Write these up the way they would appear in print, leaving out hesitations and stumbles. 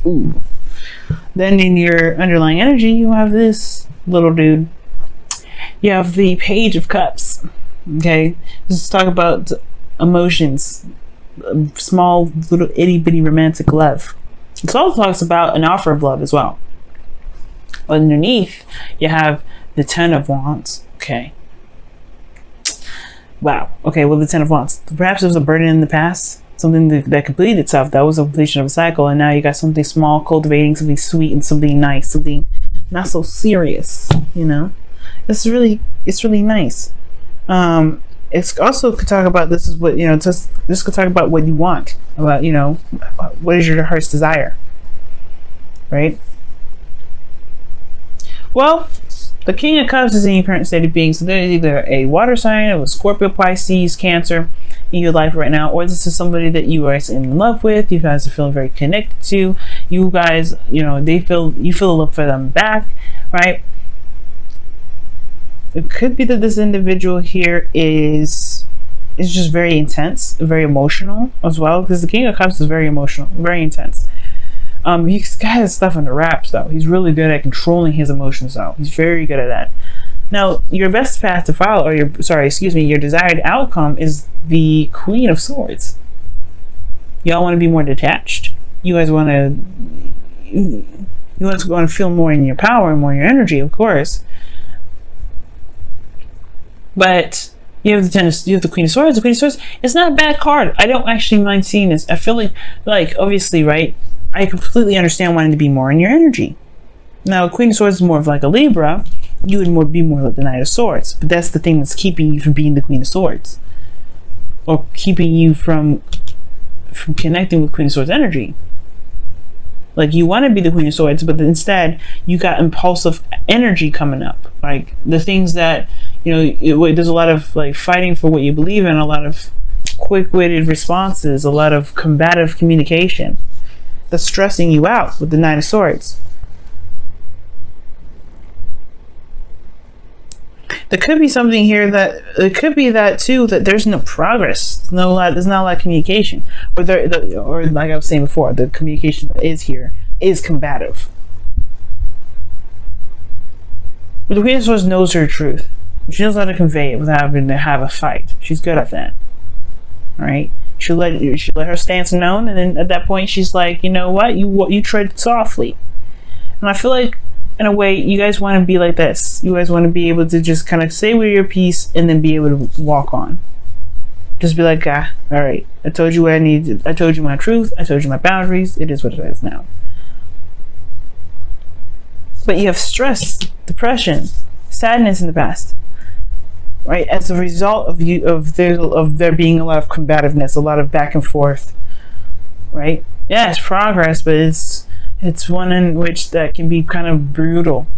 Ooh. Then in your underlying energy, you have this little dude. You have the Page of Cups. Okay, let's talk about emotions, small little itty bitty romantic love. It also talks about an offer of love as well. Underneath, you have the Ten of Wands. Okay. Wow. Okay, well, the Ten of Wands. Perhaps it was a burden in the past, something that completed itself. That was a completion of a cycle, and now you got something small, cultivating something sweet and something nice, something not so serious. You know, it's really nice. It's also could talk about this is what just could talk about what you want, about what is your heart's desire, right? Well, the King of Cups is in your current state of being, so there's either a water sign or a Scorpio, Pisces, Cancer in your life right now, or this is somebody that you are in love with, you guys are feeling very connected to, you guys, you feel love for them back, right? It could be that this individual here is just very intense, very emotional as well, because the King of Cups is very emotional, very intense. He's got his stuff under wraps though. He's really good at controlling his emotions though. He's very good at that. Now, your best path to follow, or your desired outcome is the Queen of Swords. Y'all want to be more detached. You guys want to feel more in your power and more in your energy, of course. But you have the Queen of Swords. The Queen of Swords, it's not a bad card. I don't actually mind seeing this. I feel like obviously, right? I completely understand wanting to be more in your energy. Now, Queen of Swords is more of like a Libra. You would be more like the Knight of Swords. But that's the thing that's keeping you from being the Queen of Swords, or keeping you from connecting with Queen of Swords energy. Like, you want to be the Queen of Swords, but instead you got impulsive energy coming up. Like the things that there's a lot of like fighting for what you believe in, a lot of quick-witted responses, a lot of combative communication that's stressing you out with the Nine of Swords. There could be something here that it could be that too, that there's no progress, there's not a lot of communication, or like I was saying before, the communication that is here is combative. But the Queen of Swords knows her truth. She knows how to convey it without having to have a fight. She's good at that. All right. She'll let her stance known, and then at that point she's like, you know what, you tread softly. And I feel like in a way you guys want to be like this. You guys want to be able to just kind of say with your piece and then be able to walk on. Just be like, all right, I told you what I needed. I told you my truth. I told you my boundaries. It is what it is now. But you have stress, depression, sadness in the past, right? As a result of there being a lot of combativeness, a lot of back and forth, right? Yeah, it's progress, but it's one in which that can be kind of brutal,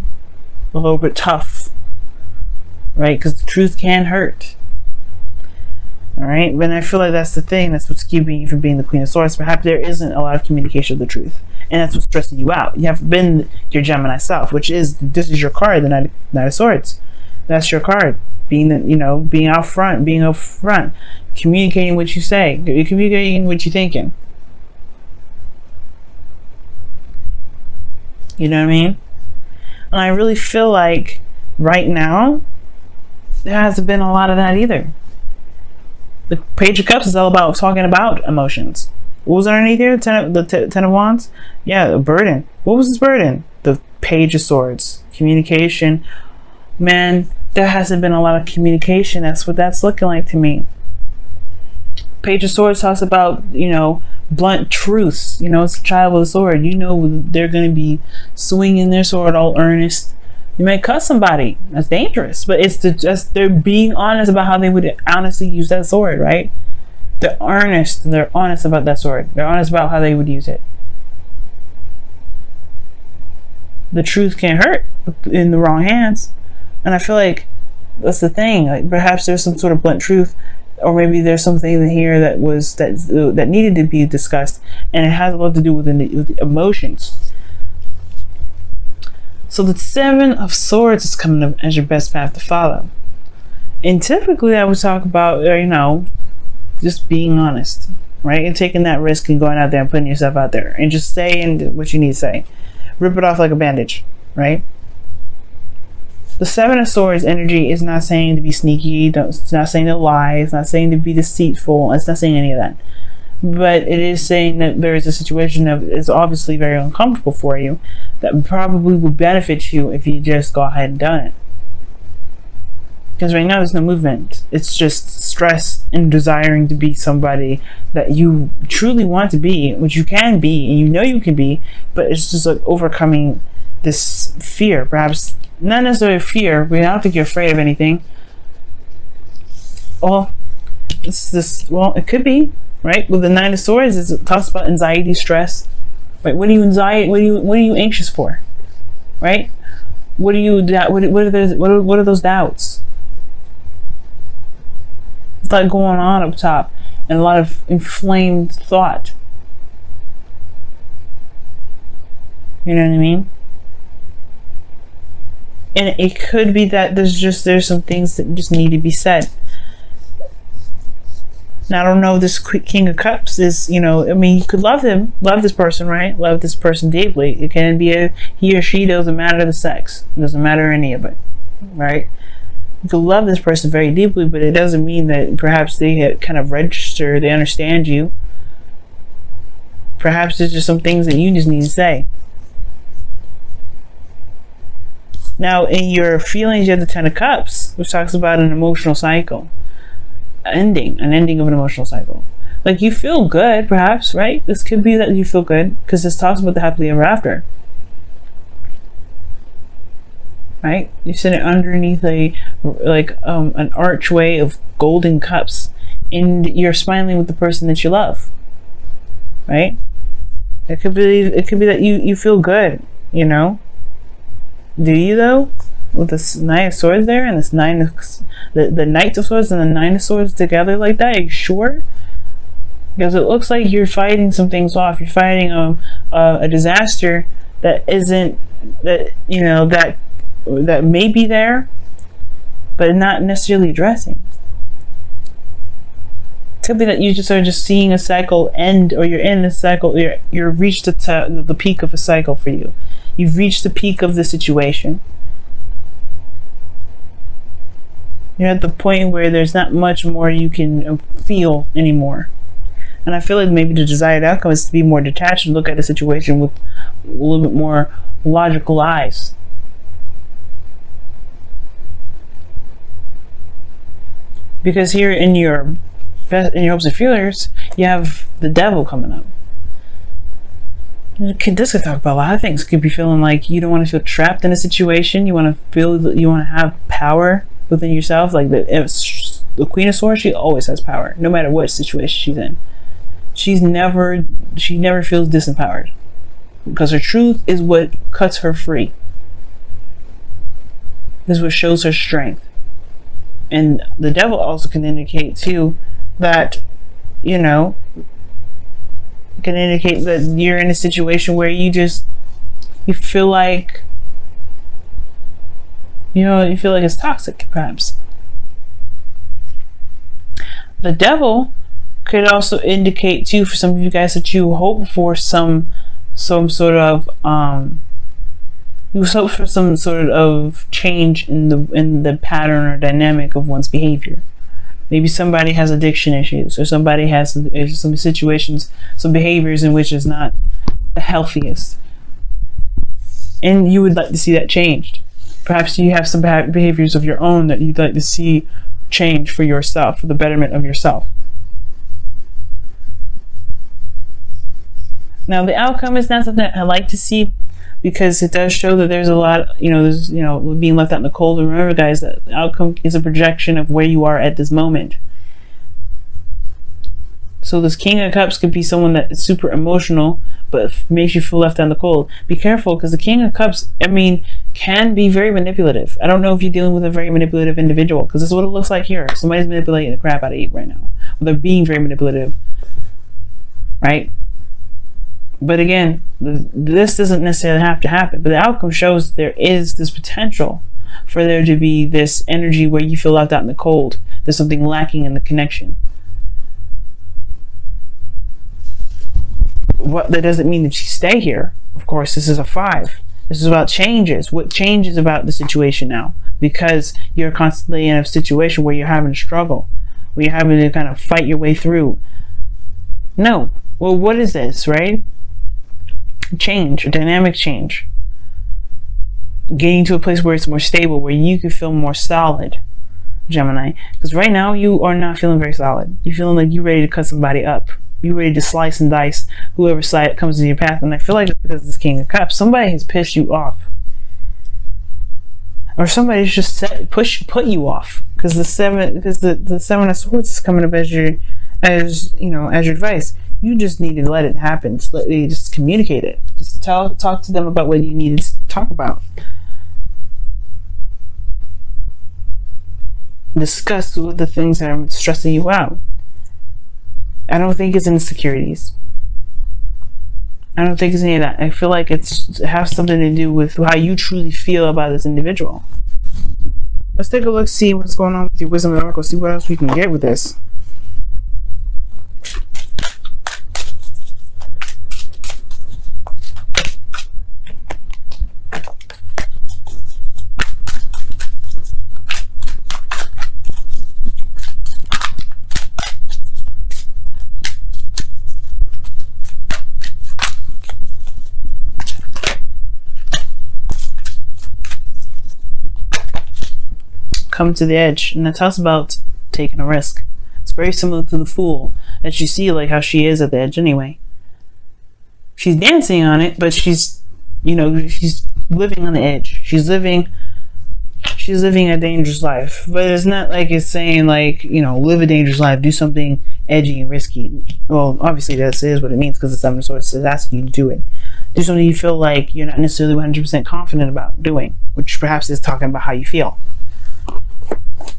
a little bit tough, right? Because the truth can hurt. All right, but I feel like that's the thing. That's what's keeping you from being the Queen of Swords. Perhaps there isn't a lot of communication of the truth, and that's what's stressing you out. You haven't been your Gemini self, this is your card, the Knight of Swords. That's your card. Being out front, communicating what you say, communicating what you're thinking. You know what I mean? And I really feel like right now there hasn't been a lot of that either. The Page of Cups is all about talking about emotions. What was underneath here? The Ten of Wands? Yeah, a burden. What was this burden? The Page of Swords. Communication. Man, there hasn't been a lot of communication. That's what that's looking like to me. Page of Swords talks about, blunt truths. It's a child with a sword. They're going to be swinging their sword all earnest. You may cut somebody. That's dangerous. But they're being honest about how they would honestly use that sword, right? They're earnest. And they're honest about that sword. They're honest about how they would use it. The truth can hurt in the wrong hands. And I feel like that's the thing. Like perhaps there's some sort of blunt truth, or maybe there's something here that needed to be discussed, and it has a lot to do with the emotions. So the Seven of Swords is coming up as your best path to follow. And typically I would talk about, just being honest. right? And taking that risk and going out there and putting yourself out there and just saying what you need to say. Rip it off like a bandage, right? The Seven of Swords energy is not saying to be sneaky. It's not saying to lie. It's not saying to be deceitful. It's not saying any of that. But it is saying that there is a situation that is obviously very uncomfortable for you that probably would benefit you if you just go ahead and done it. Because right now there's no movement. It's just stress and desiring to be somebody that you truly want to be, which you can be and you know you can be, but it's just like overcoming this fear. Perhaps not necessarily fear, but I don't think you're afraid of anything. Well, it could be, right? With the Nine of Swords, it talks about anxiety, stress. Right? What are you anxious for? Right? What are those doubts? It's like going on up top and a lot of inflamed thought. You know what I mean? And it could be that there's some things that just need to be said. Now, I don't know, this King of Cups is, you could love this person, right? Love this person deeply. It can be he or she, doesn't matter the sex. It doesn't matter any of it, right? You could love this person very deeply, but it doesn't mean that perhaps they kind of register, they understand you. Perhaps there's just some things that you just need to say. Now, in your feelings, you have the Ten of Cups, which talks about an emotional cycle. An ending of an emotional cycle. Like, you feel good, perhaps, right? This could be that you feel good, because this talks about the happily ever after. Right? You're sitting underneath an archway of golden cups, and you're smiling with the person that you love. Right? It could be that you feel good, you know? Do you though? With this Nine of Swords there and this the Knight of Swords and the Nine of Swords together like that, are you sure? Because it looks like you're fighting some things off. You're fighting a disaster that isn't, that may be there, but not necessarily addressing. It could be that you just are just seeing a cycle end, or you're in a cycle. You've reached the peak of a cycle for you. You've reached the peak of the situation. You're at the point where there's not much more you can feel anymore. And I feel like maybe the desired outcome is to be more detached and look at the situation with a little bit more logical eyes. Because here in your hopes and feelers, you have the Devil coming up. This could talk about a lot of things. Could be feeling like you don't want to feel trapped in a situation. You want to feel that you want to have power within yourself. Like the Queen of Swords, she always has power, no matter what situation she's in. She never feels disempowered, because her truth is what cuts her free. This is what shows her strength. And the Devil also can indicate too that, can indicate that you're in a situation where you feel like, you feel like it's toxic, perhaps. The Devil could also indicate too, for some of you guys, that you hope for some sort of change in the pattern or dynamic of one's behavior. Maybe somebody has addiction issues, or somebody has some situations, some behaviors in which is not the healthiest, and you would like to see that changed. Perhaps you have some bad behaviors of your own that you'd like to see change for yourself, for the betterment of yourself. Now, the outcome is not something I like to see, because it does show that there's a lot, there's, being left out in the cold. And remember, guys, that the outcome is a projection of where you are at this moment. So this King of Cups could be someone that is super emotional, but makes you feel left out in the cold. Be careful, because the King of Cups, can be very manipulative. I don't know if you're dealing with a very manipulative individual, because this is what it looks like here. Somebody's manipulating the crap out of you right now. Well, they're being very manipulative, right? But again, this doesn't necessarily have to happen. But the outcome shows there is this potential for there to be this energy where you feel left out in the cold. There's something lacking in the connection. What that doesn't mean that you stay here. Of course, this is a 5. This is about changes. What changes about the situation now? Because you're constantly in a situation where you're having to struggle, where you're having to kind of fight your way through. No. Well, what is this, right? Change, a dynamic change. Getting to a place where it's more stable, where you can feel more solid, Gemini. Because right now you are not feeling very solid. You're feeling like you're ready to cut somebody up. You're ready to slice and dice whoever side comes in your path. And I feel like it's because of this King of Cups. Somebody has pissed you off. Or somebody's just put you off. Because the Seven of Swords is coming up as your advice. You just need to let it happen. Just communicate it. Just talk to them about what you need to talk about. Discuss the things that are stressing you out. I don't think it's insecurities. I don't think it's any of that. I feel like it has something to do with how you truly feel about this individual. Let's take a look, see what's going on with your Wisdom and Oracle, see what else we can get with this. Come to the edge, and that talks about taking a risk. It's very similar to the Fool that you see, like how she is at the edge anyway. She's dancing on it, but she's living on the edge. She's living a dangerous life, but it's not like it's saying like, live a dangerous life, do something edgy and risky. Well, obviously that is what it means, because the Seven of Swords is asking you to do it. Do something you feel like you're not necessarily 100% confident about doing, which perhaps is talking about how you feel.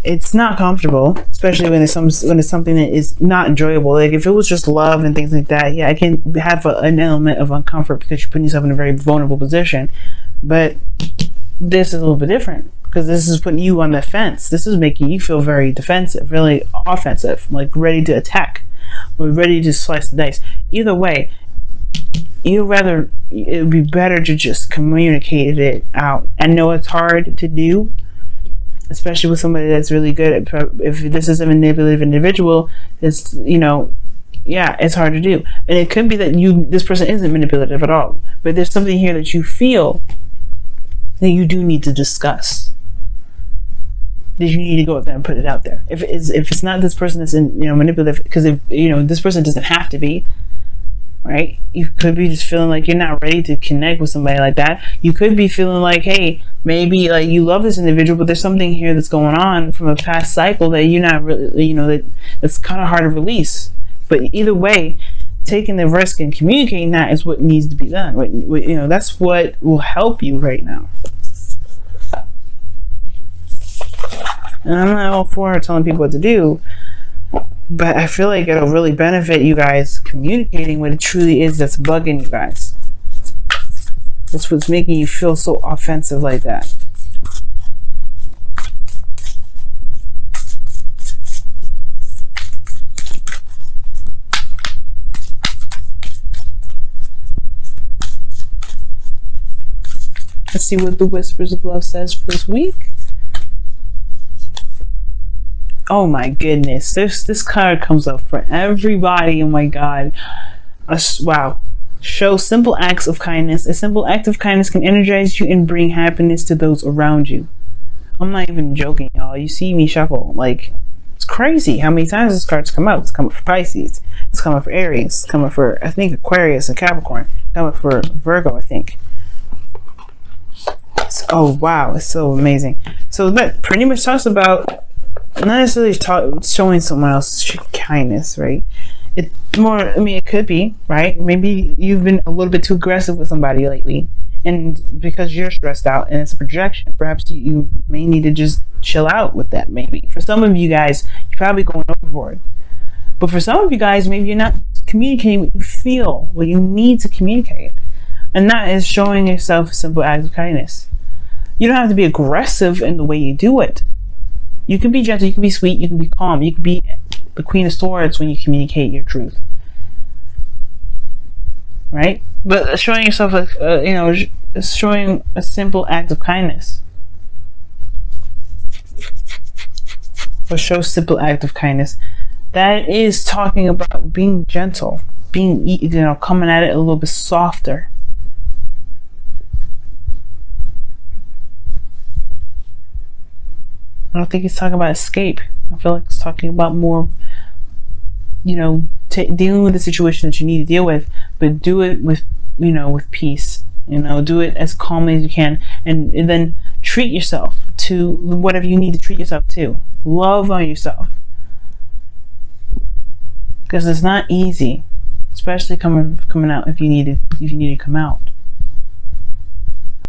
It's not comfortable, especially when it's something that is not enjoyable. Like if it was just love and things like that, yeah, I can have an element of uncomfort because you're putting yourself in a very vulnerable position. But this is a little bit different, because this is putting you on the fence. This is making you feel very defensive, really offensive, like ready to attack, or ready to slice the dice. Either way, it would be better to just communicate it out. I know it's hard to do, especially with somebody that's really good at, if this is a manipulative individual, it's, it's hard to do. And it could be that this person isn't manipulative at all, but there's something here that you feel that you do need to discuss, that you need to go up there and put it out there. If it's not this person that's manipulative, because if this person doesn't have to be, right? You could be just feeling like you're not ready to connect with somebody like that. You could be feeling like, hey, maybe like you love this individual, but there's something here that's going on from a past cycle that you're not really, that's kind of hard to release. But either way, taking the risk and communicating that is what needs to be done. That's what will help you right now. And I'm not all for telling people what to do, but I feel like it'll really benefit you guys communicating what it truly is that's bugging you guys. That's what's making you feel so offensive like that. Let's see what the Whispers of Love says for this week. Oh my goodness, this card comes up for everybody. Oh my god. Wow. Show simple acts of kindness. A simple act of kindness can energize you and bring happiness to those around you. I'm not even joking, y'all. You see me shuffle. Like, it's crazy how many times this card's come out. It's coming for Pisces. It's coming for Aries. It's coming for, I think, Aquarius and Capricorn. It's coming for Virgo, I think. Oh wow, it's so amazing. So that pretty much talks about not necessarily showing someone else kindness, right? It could be, right? Maybe you've been a little bit too aggressive with somebody lately, and because you're stressed out and it's a projection, perhaps you may need to just chill out with that. Maybe for some of you guys, you're probably going overboard, but for some of you guys, maybe you're not communicating what you feel, what you need to communicate, and that is showing yourself a simple act of kindness. You don't have to be aggressive in the way you do it. You can be gentle, you can be sweet, you can be calm, you can be the Queen of Swords when you communicate your truth. right? But showing yourself showing a simple act of kindness, or show simple act of kindness, that is talking about being gentle, being, coming at it a little bit softer. I don't think he's talking about escape. I feel like it's talking about more, dealing with the situation that you need to deal with, but do it with, with peace. Do it as calmly as you can, and then treat yourself to whatever you need to treat yourself to. Love on yourself, because it's not easy, especially coming out if you need to come out.